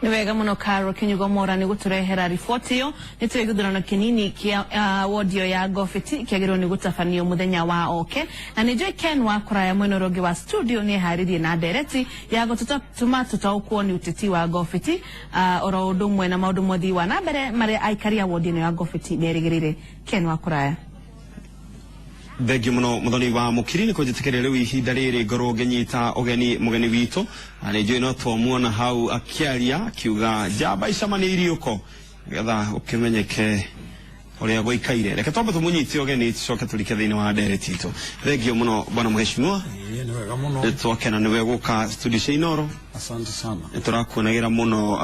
Niwega muno Karo Kinyugo Mora ni guturehera ripoti yo nitwe githurano kinini kia audio ya Gofeti kiagirwo ni gutafanio muthenya wa oke na nijo Ken wa kuraya mweno rogi wa studio ni hariri na dereti ya gututuma tutaukwo ni uteti wa Gofeti oro udumwe na maundu mothi wa nambere mari aikari awodi no ya Gofeti berigirire Ken wa kuraya Begi muno muthoni wa mukiri ko jitikere lewi hidarire goro genyita ogeni mugeni wito ane joino to muona hau akiaria kiuga jaba ishamaniri uko gatha ukimenyeke oria goikaire reke tombe tumunyiti ogeni coke tulike thini wa dereti ito begi muno bwana mheshimiwa ni wega muno twakena niwe guka studio Inoro asante sana turakuonagira muno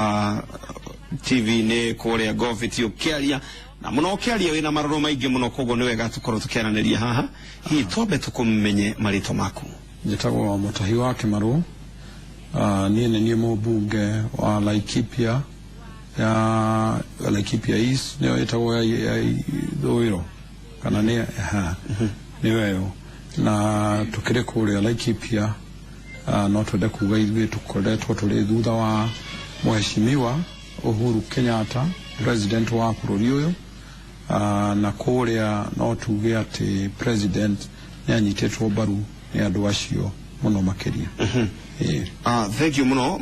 TV ne korea Gofeti ukiaria na muno kiaria wina maroro maingi muno kogo niwe gatukoro tukiaraniria haha hi tobe tukumenye marito maku njitagwo Mutahi wa Kimaru niene ni mubunge wa Laikipia ya Laikipia East niyo itagwo ya Thoiro kana ni niweyo na tukire kuria Laikipia no twende kuga ithuĩ tukoretwo tũrĩ thutha wa Mheshimiwa Uhuru Kenyatta president wa bũrũri ũyũ na kuria no tuge ati president ni anyitetwo mbaru ni andu acio muno makiria thank you muno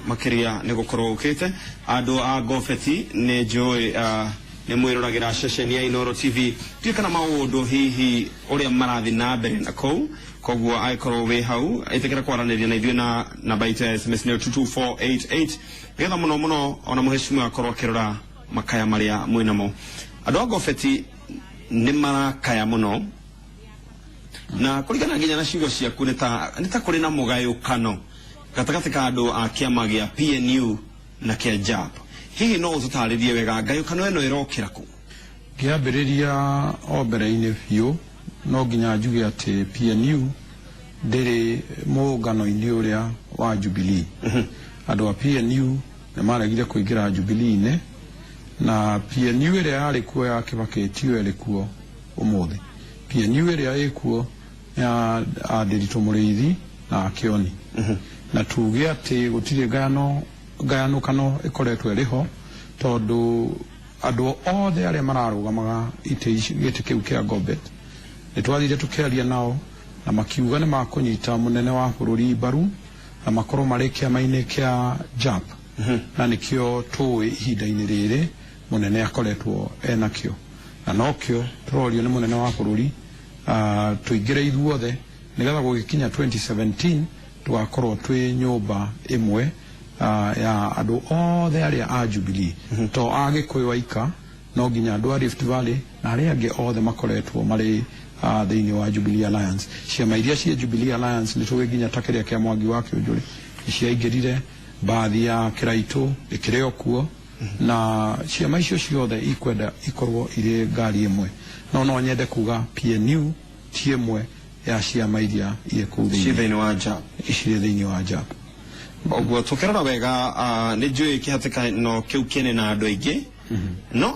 makiria ni gukorwo ukite andu a Gofeti ni joy ni mwiruragira session ya Inoro TV tikana maundu hihi uria marathi na mbere na koguo aikorwo we hau itekera kwaraniria na ithuĩ na namba ya SMS ni 22488 getha muno ona mheshimiwa akorwo akirora makaya maria mwinamo andu a Gofeti ni marakaya muno na kuringana nginya na ciugo ciaku nita kuri na mugayukano gatagati ka andu a kiama gia PNU na kia JAP hihi no ututaririe wega ngayukano eno irokira ku kiambiriria obere-ini biu no nginya njuge ati PNU ndiri muungano-ini uria wa Jubilee andu a PNU ni maregire kuingira Jubilee-ini na PNU iria yari kuo ya Kibaki yari kuo umuthi PNU iria ikuo ya Nderitu Mũrĩithi na Kioni na tuge ati gutire gayano kano ikoretwo riho tondu andu othe aria mararugamaga giti kiu kia Gobet nitwathire tukiaria nao na makiuga ni makunyita munene wa bũrũri mbaru na makorwo mari kiama-ini kia JAP na nikio tuwe ihinda-ini riri munene akoretwo enakio na nokio turorio ni munene wa bũrũri tuingire ithuothe nigetha gugikinya 2017 tugakorwo twi nyumba imwe ya andu othe aria a Jubilee to Agikuyu waika no nginya andu a Rift Valley na aria angi othe makoretwo mari thiini wa Jubilee Alliance ciama iria cia Jubilee Alliance ni tuwe nginya takiria kia Mwangi wa Kĩũnjũrĩ ciaingirire baadhi ya Kiraitu ikireo kuo na ciama icio ciothe ikwenda ikorwo ire ngari imwe no nyende kuga PNU ti imwe ya ciama iria thiini wa JAP thiini wa JAP oguo tukirora wega ni njui kihatikano kiu kene na andu aingi no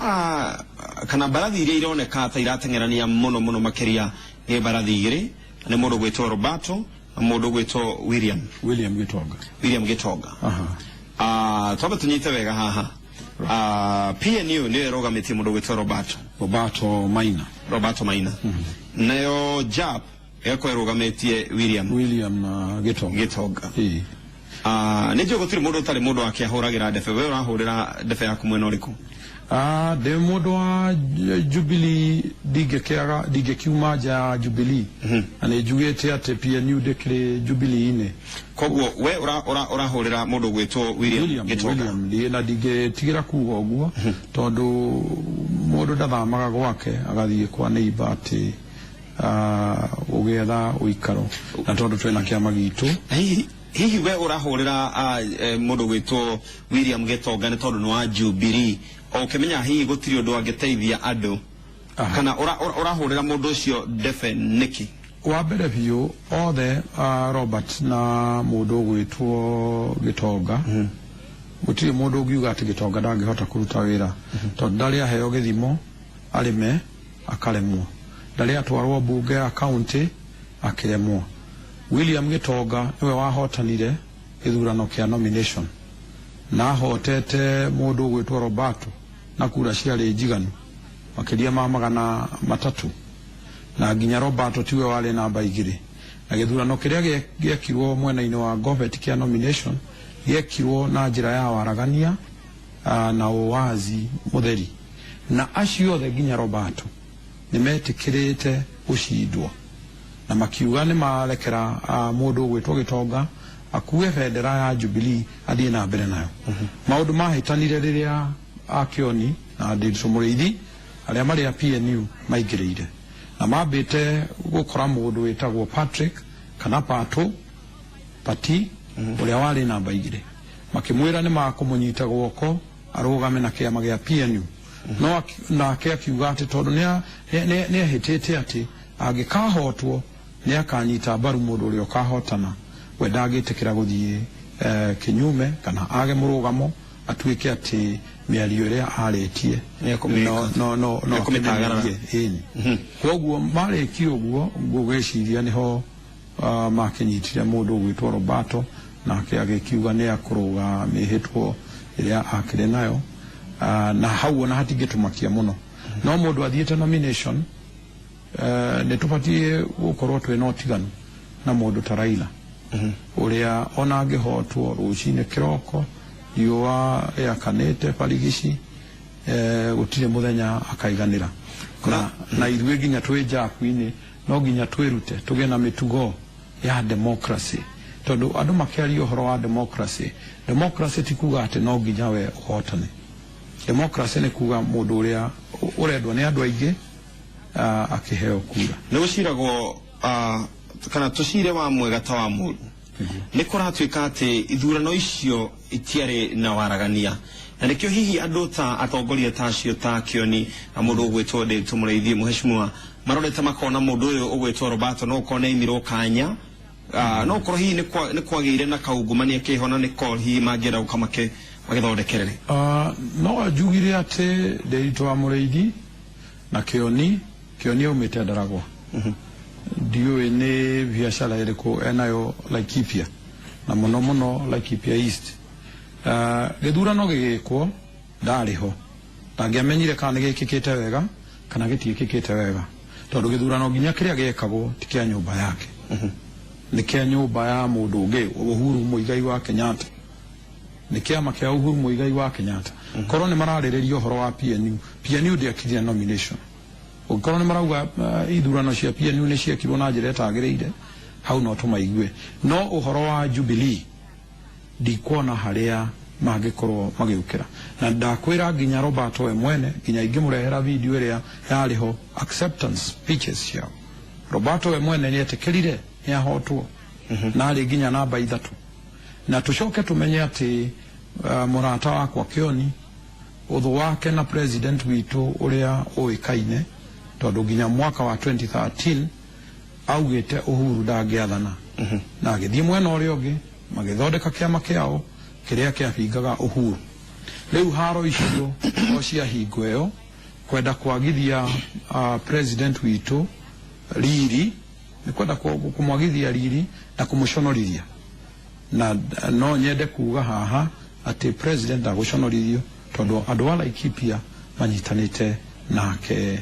kana barathi iria ironeka ta iratengerania muno makiria ni barathi igiri ni mundu gwitwo Roberto na mundu gwitwo William Gitonga tobe tunyite wega haha PNU ni rogamiti mundu gwitwo Roberto Maina nayo JAP eko rogametie William Gitonga nijo gutiri mundu tari mundu akiahuragira ndefe we urahurira ndefe yaku mwena uriku de mundu wa Jubilee digekiuma ja Jubilee ane jugete ate PNU dekire Jubilee-ini koguo we urahurira mundu gwitwo William Gitonga na digetigira kuga oguo tondu mundu ndathamaga gwake agathie kwa neighbor ati ugetha uikaro na tondu twena kiama gitu hihi we urahurira mundu gwitwo William Gitonga ni tondu wa Jubilee okimenya hihi gutiri undu angeteithia andu kana urahurira mundu ucio ndefe niki wa mbere biu othe Robert na mundu gwitwo Gitonga gutiri mundu ungiuga ati Gitonga ndangihota kuruta wira tondu ndari aheo githimo arime akaremwo ndari atwarwo bunge ya county akiremwo William Gitonga niwe wahotanire githurano kia nomination na hotete mundu gwitwo Roberto na kura ciarĩ njiganu makiria ma 300 na nginya Roberto tiwe wale namba 2 na githurano kiria giekirwo mwena-ini wa Govet kia nomination giekirwo na njira ya waragania na uwazi mutheri na acio othe nginya Roberto nimetikirite gucindwo na makiuga ni marekera mundu gwitwo Gitonga akuwe bendera ya Jubilee athie na mbere nayo maundu mahitanire riria Kioni na Ndiritu Muriithi aria mari a PNU maingirire na mambite gukora mundu witagwo Patrick kana Pati uria wari namba 2 makimwira ni makumunyita guoko arugame na kiama gia PNU no nake akiuga ati tondu ni ahitite ati angikahotwo ni akanyita mbaru mundu uria ukahotana we ndagitikira guthie kinyume kana age murugamo atuike ati miario iria aretie no kumitagarara koguo mareki uguo ngugeciria niho makinyitire mundu gwitwo Roberto nake agikiuga ni akuruga mihitwo iria akire nayo na hau ona hatingitumakia muno no mundu athiete nomination ni tupatie gukorwo twina utiganu na mundu ta Raila uria ona angihotwo rucine kiroko yua yakanete parigici gutire muthenya akaiganira na ithuĩ nginya twĩ Jaku-ini no nginya twirute tuge na mitugo ya democracy tondu andu makiaria uhoro wa democracy ti kuga ati no nginya we uhotane democracy ni kuga mundu uria urendwa ni andu aingi akiheo kura ni guciragwo kana tucire wa mwega ta wa mundu ni kuratuika ati ithurano icio itiari na waragania na nikio hihi andu ta atongoria ta acio ta Kioni na mundu gwitwo Ndiritu Muriithi muheshimiwa marorete makona mundu uyu ugwitwo Roberto no kona imiro kanya no koro hihi ni kwagire na kaungumania kihona ni ko hihi mangira ukamake magithondekerere no ajugire ati Ndiritu Muriithi na Kioni umite Ndaragwa ndiyo ni biashara iriku enayo Laikipia na muno Laikipia East githurano gigikwo ndariho ndangiamenyire kana gikikite wega kana gitiikikite wega tondu githurano nginya kiria gekagwo tikia nyumba yake ni kia nyumba ya mundu ungi Uhuru Muigai wa Kenyatta ni kiama kia Uhuru Muigai wa Kenyatta korwo ni mararĩrĩria uhoro wa PNU ndiakithia nomination ukorwo ni marauga ithurano cia PNU ni ciekirwo na njira itagĩrĩire hau no tumaigue no uhoro wa Jubilee ndikuona haria magikorwo magiukira na ndakwira nginya Roberto we mwene nginya ingimurehera video iria yariho acceptance speeches ciao Roberto we mwene ni etikirire ni ahotwo na ari nginya namba 3 na tucoke tumenye ati murata wakwa Kioni uthu wake na president witu uria uikaine tondu nginya mwaka wa 2013 augite Uhuru ndagiathana na agithie mwena uria ungi magithondeka kiama kiao kiria kiabingaga Uhuru riu haro icio o cia hingo io kwenda kwagithia president witu Riri ni kwenda kumwagithia Riri na kumuconorithia na no nyende kuga haha ati president aguconorithio tondu andu a Laikipia manyitanite nake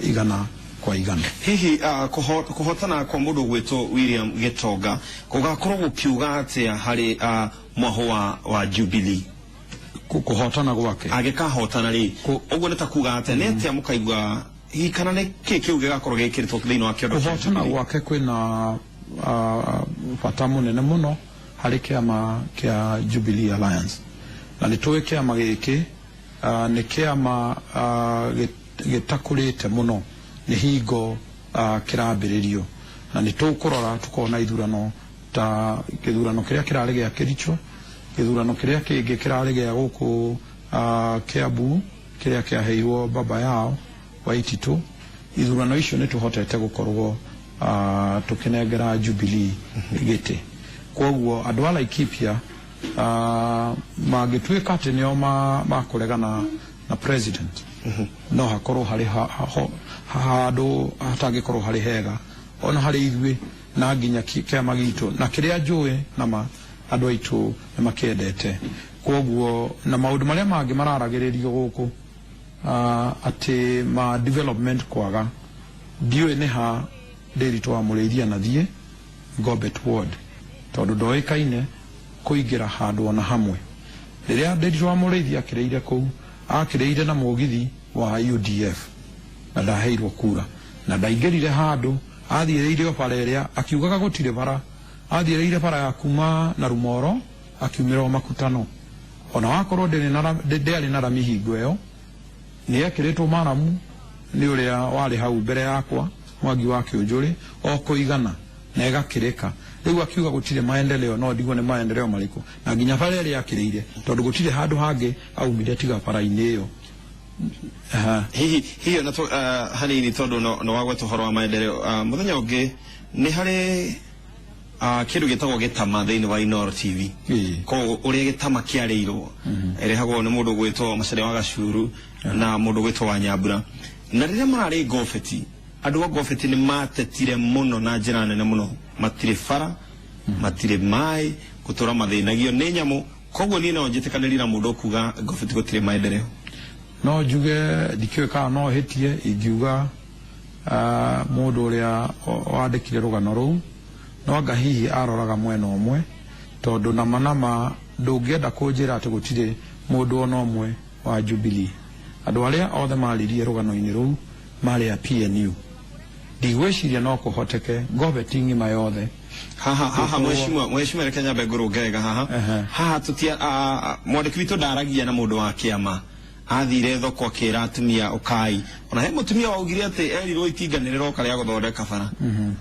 igana kwa igana hihi kuhotana kwa mundu gwitwo William Gitonga gugakorwo gukiuga atia hari mwaho wa Jubilee kuhotana gwake agikahotana ri uguo nita kuga atia ni atia mukaigwa hihi kana ni kiki ugigakorwo gikiritwo thiini wa kiondo kuhotana gwake kwina bata munene muno hari kiama kia Jubilee Alliance na nituwe kiama giki ni kiama gitakurite muno ni hingo kirambiririo na nitukurora tukona ithurano ta githurano kiria kiraregea Kericho githurano kiria kingi kiraregea guku Kiambu kiria kiaheirwo baba yao Waititu ithurano icio nituhotete gukorwo tukinengera Jubilee giti koguo andu a Laikipia magituika ati nio makuregana na president no hakorwo hari handu hatangikorwo hari hega ona hari ithuĩ na nginya kiama gitu na kiria njũĩ na andu aitu ni makiendete koguo na maundu maria mangi mararagiririo guku ati ma development kwaga ndiwe ne ha ndirito wa mureithia na thie Gorbet ward tondu ndoikaine kuingira handu ona hamwe riria ndirito wa mureithia akireire ku akireire na mugithi wa UDF na ndaheirwo kura na ndaingirire handu athireire bara iria akiugaga gutire bara athireire bara ya kuma na Rumoro akiumira makutano ona wakorwo ndari na ramihingo iyo ni ekiritwo maramu ni uria wari hau mbere yakwa Mwangi wa Kĩũnjũrĩ okuigana na egakirika riu akiuga gutire maendeleo no ndigwo ni maendeleo mariko na nginya bara iria akirire tondu gutire handu hangi aumire tiga bara-ini iyo hiyo na hanini tondu no wagweta horo wa maendeleo muthenya ungi ni hari kindu gitagwo gitama thiini wa Inooro TV ko uria gitama kiareirwo erehagwo ni mundu gwitwo Macere wa Gacuru na mundu gwitwo wa Nyambura na riria marari Gorbet andu wa Gorbet ni matetire muno na njira nene muno matire bara matire mai gutura mathinagio ni nyamu koguo ni no njitikanirira mundu kuga Gorbet gutire maendeleo no njuge ndikiwe ka no hitie ingiuga mundu uria wandikire rugano ruu no anga hihi aroraga mwena omwe tondu na manama ndungienda kunjira ati gutire mundu ona omwe wa Jubilee andu aria othe maririe rugano-ini ruu mari ya PNU ndigwiciria no kuhoteke Gorbet ngima yothe haha mheshimiwa reke nyambe ngurungega haha tutia mwandiki witu ndaragia na mundu wa kiama athire thoko akira atumia ukai ona he mutumia waugire ati erirwo itinga niroka ria guthondeka bara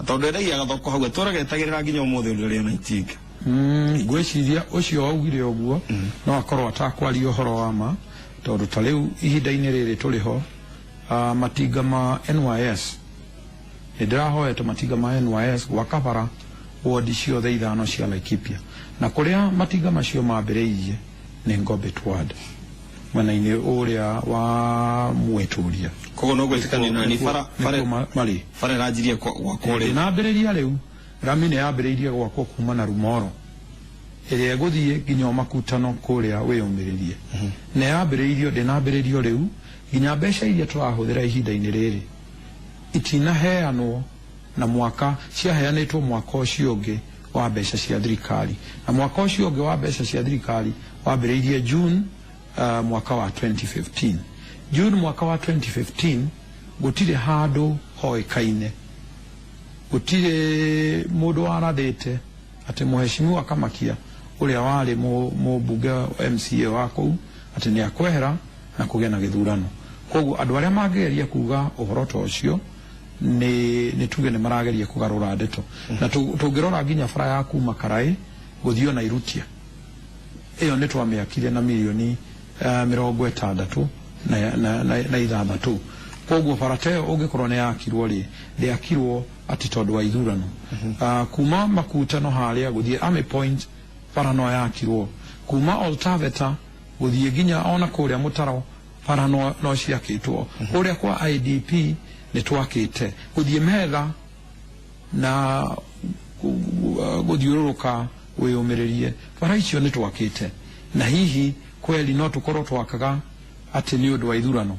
tondu endagia thoko hau turagetagirira nginya umuthi uri na itinga ngwiciria ucio waugire uguo no akorwo atakwaria uhoro wa ma tondu ta riu ihinda-ini riri turiho matinga ma NYS ndirahoete matinga ma NYS gwaka bara wodi ciothe ithano cia Laikipia na kuria matinga macio mambiriirie ni Gorbet ward mwena-ini uria wa Mweturia koguo no gwetikania na ni bara rajirie gwakwo riu nambiriria riu ramine yambiriirie gwakwo kuma na Rumoro iria guthie nginya makutano kuria wiyumiririe na yambiriirio ndinambiriirio riu nginya mbeca iria turahuthira ihinda-ini riri itinaheanwo na mwaka ciaheanitwo mwaka ucio ungi wa mbeca cia thirikari na mwaka ucio ungi wa mbeca cia thirikari wambiriirie June mwaka wa 2015 June mwaka wa 2015 gutire handu hoikaine gutire mundu warathite ati muheshimiwa Kamakia uria wari mubunge MCA wako ati ni akwehera na kugena githurano koguo andu aria mangeria kuga uhoro ta ucio ni tuge ni marageria kugarura ndeto na tungirora nginya bara ya kuma Karai guthio na Irutia iyo ni twamiakire na milioni 60 na ithathatu koguo bara teo ungikorwo ni yakirwo ri ndiakirwo ati tondu wa ithurano kuma makutano haria guthie Army Point bara no yakirwo kuma Oltaveta guthie nginya ona kuria Mutaro bara no ciakitwo kuria kwa IDP ni twakite guthie Metha na guthiururuka wiyumiririe bara icio ni twakite na hihi kweli no tukorwo twakaga ati ni undu wa ithurano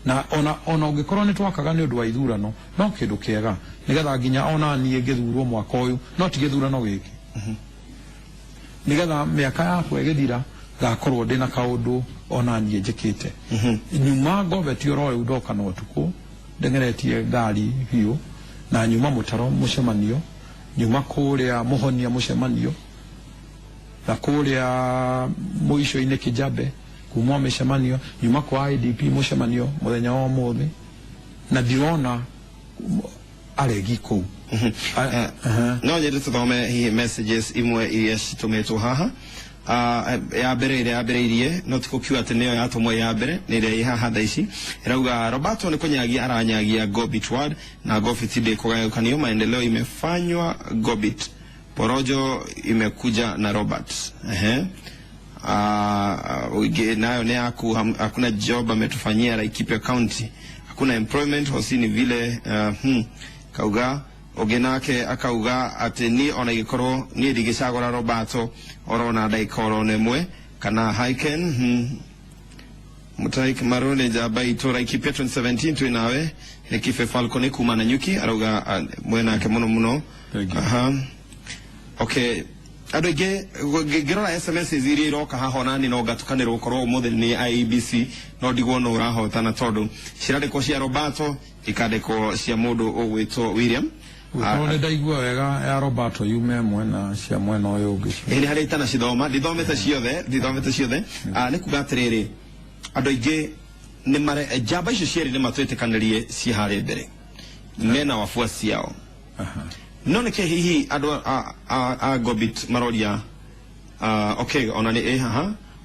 na ona ungikorwo ni twakaga ni undu wa ithurano no kindu kiega nigetha nginya ona nie ngithurwo mwaka uyu no ti githurano giki nigetha miaka yakwa igithira gakorwo ndina kaundu ona nie njikite nyuma Gorbet oro ndoka no tuku ndengeretie ngari hiyo na nyuma Mutaro mucemanio nyuma kuria Muhonia mucemanio na kuria muico-ini Kijabe kuma mucemanio nyuma kwa IDP mucemanio muthenya wa muthi na ndirona aregi kuu no nyende tuthome hihi messages imwe iria citumitwo haha ya mbere no tikukiuga ati niyo yatumwo ya mbere ni iria ihaha thaa ici irauga Roberto ni kunyagia aranyagia Gorbet ward na Gorbet ndikugayukanio maendeleo imefanywa Gorbet porojo imekuja na Robert nayo ni hakuna job ametufanyia Laikipia County hakuna employment hosini vile kauga ogenake akauga ati ni ona gikorwo ni ndigicagura Roberto orona ndaikoro nemwe kana haiken Mutaik marone jabai tora ikipia 2017 tuinawe nekife Falcone kumana nyuki arauga mwena ke muno okay adoge gerora SMS ziri roka ha honani no gatukaniro koro model ni IEBC no digo no raho tana todo shirade ko cia Roberto ikade ko cia mudu ogwito William Utone daigua wega ya Roberto yume mwena cia mwena oyo ugi eni hare tana cidoma dithomete ciothe ne kugatiriri adoige ne mare jaba icio cieri ne matwete kanarie ci hare mbere mena wafuasi yao none ke hihi ado a Gobet maroria okay onani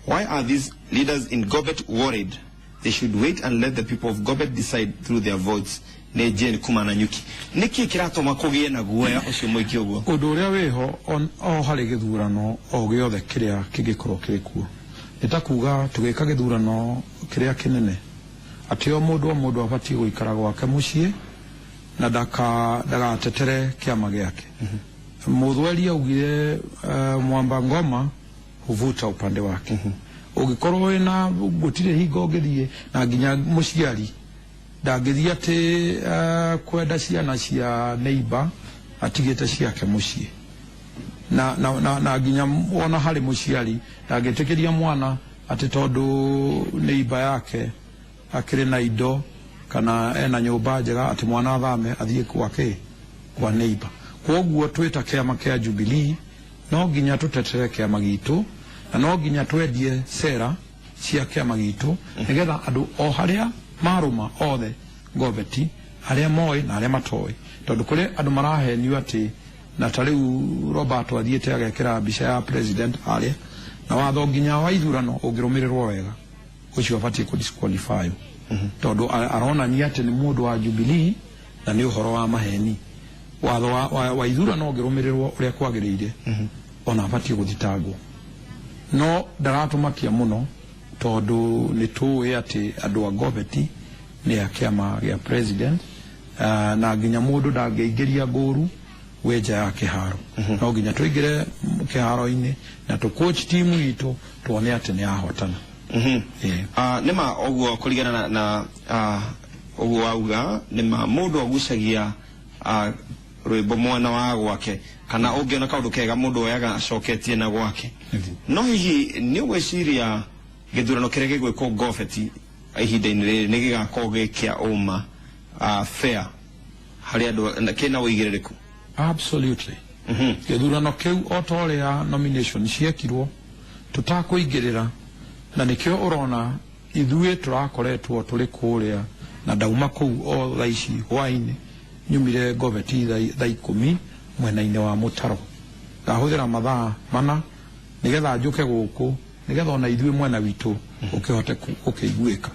why are these leaders in Gobet worried? They should wait and let the people of Gobet decide through their votes. Ne Jane kumana nyuki niki kirato makogie na guoya ucio muiki uguo undu uria wiho o hari githurano o giothe kiria kigikoro kirikuo nitakuga tugika githurano kiria kinene ati o mundu abati guikara gwake mucii na dagatetere kiama giake muthweri augire Mwamba Ngoma huvuta upande wake ugikorwo wina gutire hingo ngithie na nginya muciari ndangithia ati kwenda ciana cia neighbor atigite ciake mucii na nginya wona hari muciari ndangitikiria mwana ati tondu neighbor yake akiri na indo kana ena nyumba njega ati mwana athame athie kwa neighbor koguo twita kiama kia Jubilee no nginya tutetere kiama gitu na no nginya twendie sera cia kiama gitu nigetha andu o haria maruma othe Gobeti aria moi na aria matoi tondu kuri andu marahenio ati na tariu Roberto athiete agekira mbica ya president aria na watho nginya wa ithurano ungirumirirwo wega ucio abati ku disqualify tondu arona ni ati ni mundu wa Jubilee na ni uhoro wa maheni watho wa ithurano ungirumirirwo uria kwagirire ona abati guthitangwo no daratumakia muno tondu ni tuwe ati andu a Gobeti ni akiama ya president na nginya mundu ndangeigeria nguru weja ya kiharo no nginya tuigire kiharo-ini na tu coach timu itu tuone ati ni ahotana nema oguo kuligana na oguo auga nema mundu agucagia rwimbo mwana wa gwake kana ungiona kaundu kega mundu oyaga acoketie na gwake no hihi ni gwiciria githurano kiria gigwikwo Gobeti ihinda-ini riri ni gigakorwo gikia uma fair hari andu kina uigiririku absolutely githurano kiu otoria nomination ciekirwo tutakuigirira na nikio urona ithue turakoretwo turi kuria na dauma kuu o thaici hwaini nyumire Gobeti thaa 10 mwena-ini wa Mutaro ngahuthira mathaa mana nigetha njuke guku nigetha ona ithue mwena witu ukihote ukiguika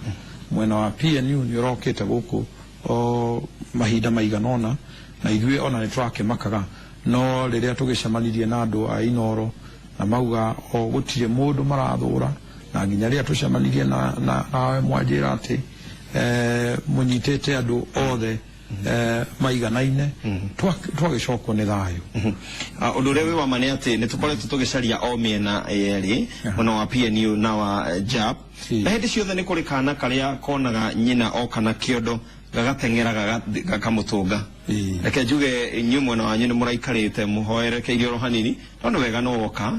mwena wa PNU ni urokete guku o mahinda maiganona na ithue ona ni turakimakaga no riria tugicemanirie na andu a Inoro na mauga o gutire mundu marathura na nginya riria tucemanirie na mwanjira ati munyitete andu othe maiganaine twagicokwo ni thayo undu uria wi wa mane ati ni tukoretwo tugicaria o miena yeri ona wa PNU na wa JAP na hindi ciothe ni kuri kana karia konaga nyina o kana kiondo gagatengera gakamutunga reke njuge nyumwe na wanyu ni muraikarite muhoerekeirio ro hanini tondu wega no woka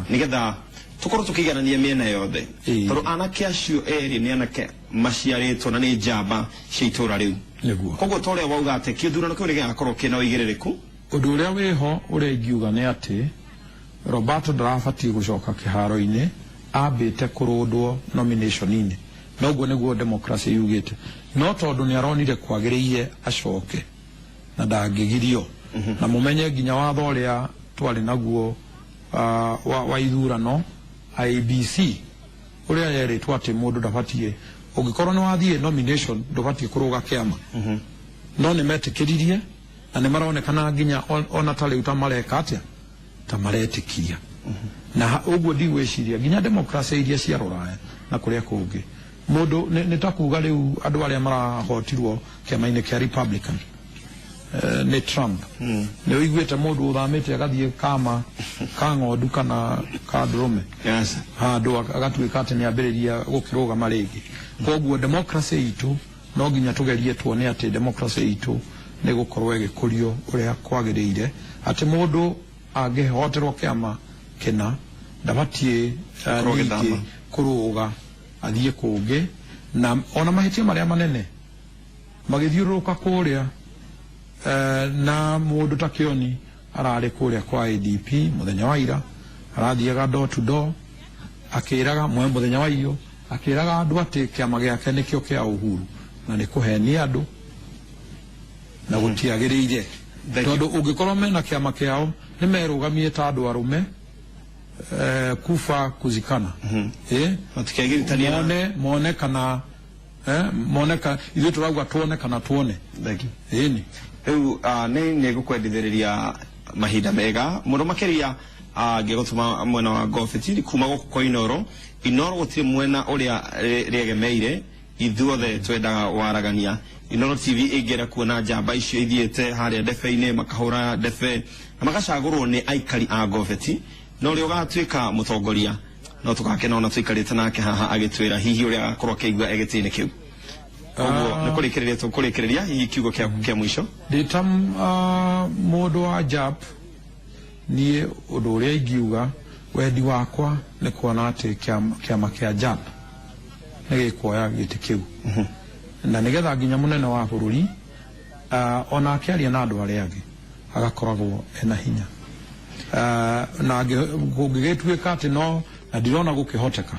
nigetha tukorwo tukiganania miena yothe tondu anake acio eri ni anake maciaritwo na ni njamba cia itura riu koguo tore wauga ati kithurano kiu ni gigakorwo kina uigiririku undu uria wiho uria ingiuga ni ati Roberto ndarabati gucoka kiharo-ini ambite kurundwo nomination-ini noguo niguo democracy yugite no tondu ni aronire kwagiriire acoke na ndangigirio na mumenye nginya watho uria twari naguo wa ithurano IEBC uria yeritwo ati mundu ndabatie ugikorwo ni wathie nomination ndubatie kuruga kiama no ni metikiririe na ni maronekana nginya ona tali utamareka atia tamaretikiria na uguo ndigwiciria nginya democracy iria cia ruraya na kuria kungi mundu ni takuga riu andu aria marahotirwo kiama-ini kia Republican ni Trump ni wiguite mundu uthamite agathie kama ka ng'ondu kana ka ndũrũme handu agatuĩka atĩ nĩambĩrĩria gũkĩrũgama rĩngĩ koguo democracy itu no nginya tugerie tuone atĩ democracy itu nĩ gũkorwo ĩgĩkũrio ũrĩa kwagĩrĩire atĩ mũndũ angĩhoterwo kĩama kĩna ndabatie ningĩ kũrũga athiĩ kũngĩ na ona mahĩtia marĩa manene magĩthiũrũrũka kũrĩa na mũndũ ta Kĩoni ararĩ kũrĩa kwa ADP mũthenya wa ira arathiaga door to door akĩraga mũthenya wa iyo akĩraga andũ atĩ kĩama gĩake nĩkĩo kĩa Uhuru na nĩ kũhenia andũ na gũtiagĩrĩire tondũ ũngĩkorwo mena kĩama kĩao nĩ merũgamie ta andũ arũme kufa kuzikana mone kana ithuĩ tũrauga tuone kana tuone rĩu nĩ gũkwendithĩrĩria mahinda mega mũno makĩria ngĩgũtũma mwena wa Gofeti kuma gũkũ kwa Inoro gũtirĩ mwena ũrĩa rĩegemeire ithuothe twendaga waragania Inoro TV ĩngĩra kuona njamba icio ithiĩte harĩa ndebe-inĩ makahũra ndebe na magacagũrwo nĩ aikari a Gofeti no rĩo gatuĩka mũtongoria no tũgakena ona tũikarĩte nake haha agĩtwĩra hihi ũrĩa agakorwo akĩigua egĩtĩ-inĩ kĩu koguo nĩ kũrĩkĩrĩria hihi kiugo kĩa mũico ndĩta mũndũ wa JAP niĩ ũndũ ũrĩa ingiuga wendi wakwa nĩ kuona atĩ kĩama kĩa JAP nĩ gĩkuoya gĩtĩ kĩu na nĩgetha nginya mũnene wa bũrũri ona akĩaria na andũ arĩa angĩ agakoragwo ena hinya na gũgĩtuĩka atĩ no na ndirona gũkĩhoteka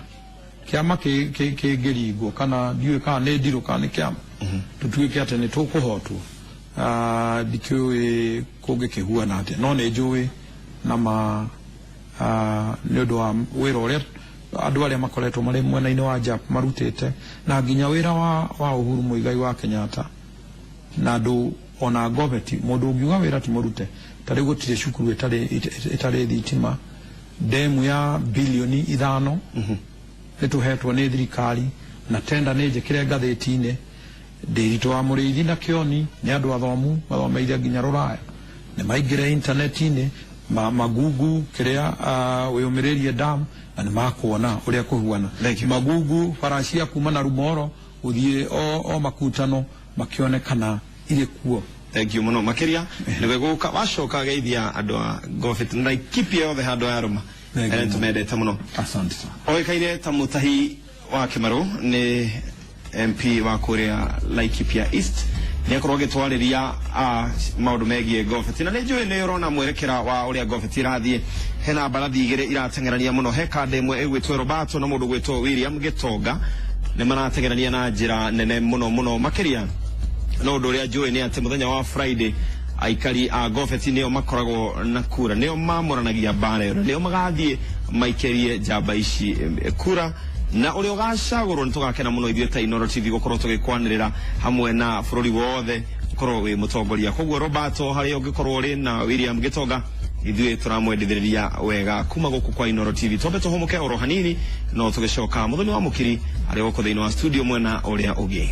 kĩama kĩngĩringwo kana ndiũĩ kana nĩ ndirũ kana nĩ kĩama tũtuĩke atĩ nĩ tũkũhotwo ndikĩũĩ kũngĩkĩhuana atĩa no nĩ njũĩ na nĩ ũndũ wa wĩra ũrĩa andũ arĩa makoretwo marĩ mwena-inĩ wa JAP marutĩte na nginya wĩra wa Uhuru Muigai wa Kenyatta na andũ ona Gofeti mũndũ ũngiuga wĩra ti mũrute tarĩ gũtirĩ cukuru ĩtarĩ thitima demu ya bilioni 5 nĩtũhetwo nĩ thirikari na tenda nĩ njĩkĩre ngathĩti-inĩ Ndĩritũ wa Mũrĩithi na Kĩoni nĩ andũ athomu mathomeire nginya rũraya nĩ maingĩre intaneti-inĩ magugu kĩrĩa wĩyũmĩrĩrie dam na nĩ makuona ũrĩa kũhuana magugu faracia kuma na Rumoro gũthiĩ o makutano makĩonekana irĩ kuo. Thank you muno makiria nĩwe gũka wacoka geithia andũ a Gofeti na ikipia yothe handũ ya Roma tumendete muno asante oĩkaire ta mũtahi wa Kĩmarũ nĩ MP wa kũrĩa Laikipia East nĩ akorwo agĩtwarĩria maũndũ megiĩ Gofeti na nĩ njũĩ nĩ ũrona mwerekera wa ũrĩa Gofeti irathiĩ hena mbarathi igĩrĩ irateng'erania mũno he kanda ĩmwe ĩgwĩtwo Roberto na mũndũ gwĩtwo William Gĩtonga nĩ marateng'erania na njĩra nene mũno makĩria no ũndũ ũrĩa njũĩ nĩ atĩ mũthenya wa Friday aikari a Gofeti nĩo makoragwo na kura nĩo mamũranagia mbara ĩyo nĩo magathiĩ maikerie njamba ici kura na ũrĩa ũgacagũrwo nĩ tũgakena mũno ithuĩ ta Inoro TV gũkorwo tũgĩkwanĩrĩra hamwe na bũrũri wothe ũkorwo wĩ mũtongoria koguo Roberto harĩa ũngĩkorwo ũrĩ na William Gĩtonga ithuĩ tũramwendithĩrĩria wega kuma gũkũ kwa Inoro TV twambe tũhũmũke oro hanini no tũgĩcoka mũthoni wa mũkiri arĩa gũkũ thĩinĩ wa studio mwena ũrĩa ũngĩ.